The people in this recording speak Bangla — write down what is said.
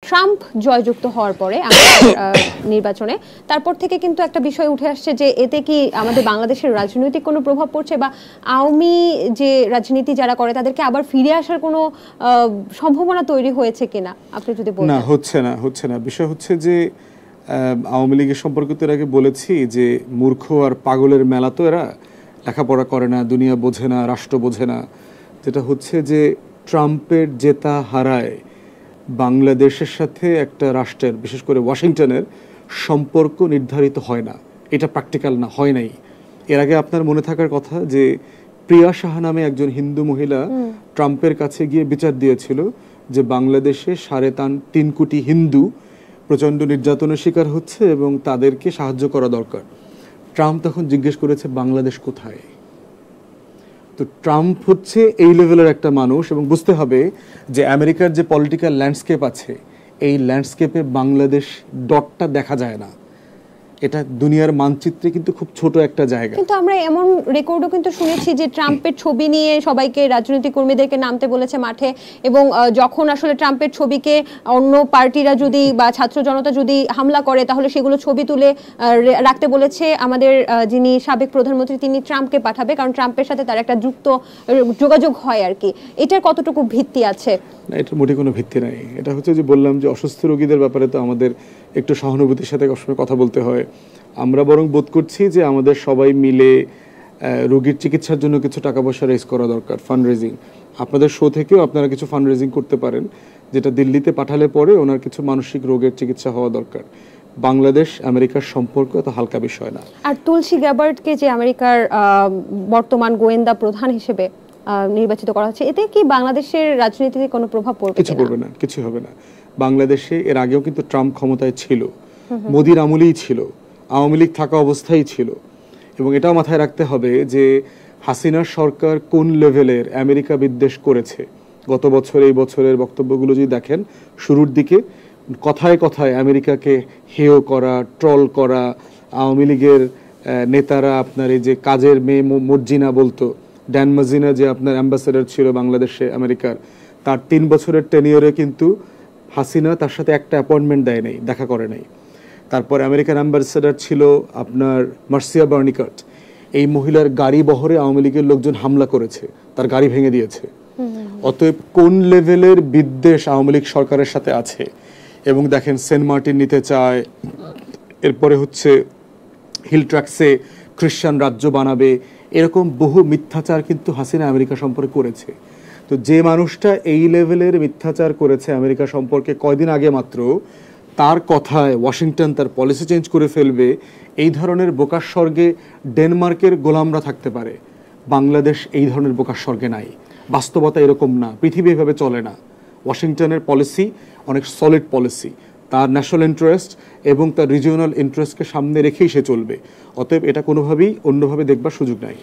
ট্রাম্প জয়যুক্ত হওয়ার পরে নির্বাচনে তারপর থেকে কিন্তু একটা বিষয় উঠে আসছে যে এতে কি আমাদের বাংলাদেশের রাজনৈতিক কোনো প্রভাব পড়ছে বা আওয়ামী যে রাজনীতি যারা করে তাদেরকে আবার ফিরে আসার কোনো সম্ভাবনা তৈরি হয়েছে কিনা আপনি যদি বলেন। না, হচ্ছে না। বিষয় হচ্ছে যে আওয়ামী লীগের সম্পর্কে তো এর আগে বলেছি যে মূর্খ আর পাগলের মেলা তো এরা, লেখাপড়া করে না, দুনিয়া বোঝে না, রাষ্ট্র বোঝে না। যেটা হচ্ছে যে ট্রাম্পের জেতা হারায় বাংলাদেশের সাথে একটা রাষ্ট্রের, বিশেষ করে ওয়াশিংটনের সম্পর্ক নির্ধারিত হয় না। এটা প্র্যাকটিক্যাল না, হয় নাই। এর আগে আপনার মনে থাকার কথা যে প্রিয়া সাহা নামে একজন হিন্দু মহিলা ট্রাম্পের কাছে গিয়ে বিচার দিয়েছিল যে বাংলাদেশে 3.5 কোটি হিন্দু প্রচণ্ড নির্যাতনের শিকার হচ্ছে এবং তাদেরকে সাহায্য করা দরকার। ট্রাম্প তখন জিজ্ঞেস করেছে বাংলাদেশ কোথায়। তো ট্রাম্প হচ্ছে এই লেভেলের একটা মানুষ এবং বুঝতে হবে যে আমেরিকার যে পলিটিক্যাল ল্যান্ডস্কেপ আছে এই ল্যান্ডস্কেপে বাংলাদেশ ডটটা দেখা যায় না। এটা দুনিয়ার মানচিত্রে কিন্তু খুব ছোট একটা জায়গা। কিন্তু আমরা এমন রেকর্ডও কিন্তু শুনেছি যে ট্রাম্পের ছবি নিয়ে সবাইকে, রাজনৈতিক কর্মীদেরকে নামতে বলেছে মাঠে, এবং যখন আসলে ট্রাম্পের ছবিকে অন্য পার্টিরা যদি বা ছাত্র জনতা যদি হামলা করে তাহলে সেগুলো ছবি তুলে রাখতে বলেছে আমাদের যিনি সাবেক প্রধানমন্ত্রী, তিনি ট্রাম্পকে পাঠাবে, কারণ ট্রাম্পের সাথে তার একটা যোগাযোগ হয় আর কি। এটার কতটুকু ভিত্তি আছে? না, এটার মোটে কোনো ভিত্তি নাই। এটা হচ্ছে যে বললাম যে অসুস্থ রোগীদের ব্যাপারে তো আমাদের একটু সহানুভূতির সাথে সবসময় কথা বলতে হয়। আমরা বরং বোধ করছি যে আমাদের সবাই মিলে রোগীর চিকিৎসার জন্য কিছু টাকা পয়সা রেজ করা দরকার, ফান্ড রেজিং। আপনাদের শো থেকেও আপনারা কিছু ফান্ড রেজিং করতে পারেন, যেটা দিল্লিতে পাঠালে পরে ওনার কিছু মানসিক রোগের চিকিৎসা হওয়া দরকার। বাংলাদেশ আমেরিকার সম্পর্ক এত হালকা বিষয় না। আর তুলসী গ্যাবার্ডকে যে আমেরিকার বর্তমান গোয়েন্দা প্রধান হিসেবে নির্বাচিত করা হচ্ছে, এতে কি বাংলাদেশের রাজনীতিতে কোনো প্রভাব পড়বে? কিছু পড়বে না, কিছু হবে না। বাংলাদেশে এর আগেও কিন্তু ট্রাম্প ক্ষমতায় ছিল, মোদির আমলেই ছিল, আওয়ামী লীগ থাকা অবস্থায় ছিল। এবং এটাও মাথায় রাখতে হবে যে হাসিনার সরকার কোন লেভেলের আমেরিকা বিদ্বেষ করেছে। গত বছর, এই বছরের বক্তব্যগুলো যদি দেখেন, শুরুর দিকে কথায় কথায় আমেরিকাকে হেয় করা, ট্রল করা, আওয়ামী লীগের নেতারা আপনার এই যে কাজের মেয়ে মর্জিনা বলতো, ড্যান মজিনা যে আপনার অ্যাম্বাসেডর ছিল বাংলাদেশে আমেরিকার, তার 3 বছরের টেনিয়রে কিন্তু হাসিনা তার সাথে একটা অ্যাপয়েন্টমেন্ট দেয় নাই, দেখা করে নাই। তারপর আমেরিকান অ্যাম্বাসেডর ছিল আপনার মার্সিয়া বার্নিকাট। এই মহিলার গাড়ি বহরে আওয়ামী লীগের লোকজন হামলা করেছে, তার গাড়ি ভেঙে দিয়েছে। অতএব কোন লেভেলের বিদ্বেষ আওয়ামী লীগ সরকারের সাথে আছে। এবং দেখেন সেন্ট মার্টিন নিতে চায়, এরপরে হচ্ছে হিল ট্র্যাক্সে খ্রিস্টান রাজ্য বানাবে, এরকম বহু মিথ্যাচার কিন্তু হাসিনা আমেরিকা সম্পর্কে করেছে। তো যে মানুষটা এই লেভেলের মিথ্যাচার করেছে আমেরিকা সম্পর্কে কয়দিন আগে মাত্র, তার কথায় ওয়াশিংটন তার পলিসি চেঞ্জ করে ফেলবে, এই ধরনের বোকার স্বর্গে ডেনমার্কের গোলামরা থাকতে পারে। বাংলাদেশ এই ধরনের বোকার স্বর্গে নাই। বাস্তবতা এরকম না, পৃথিবী এভাবে চলে না। ওয়াশিংটনের পলিসি অনেক সলিড পলিসি, তার ন্যাশনাল ইন্টারেস্ট এবং তার রিজিওনাল ইন্টারেস্টকে সামনে রেখেই সে চলবে। অতএব এটা কোনোভাবেই অন্যভাবে দেখবার সুযোগ নাই।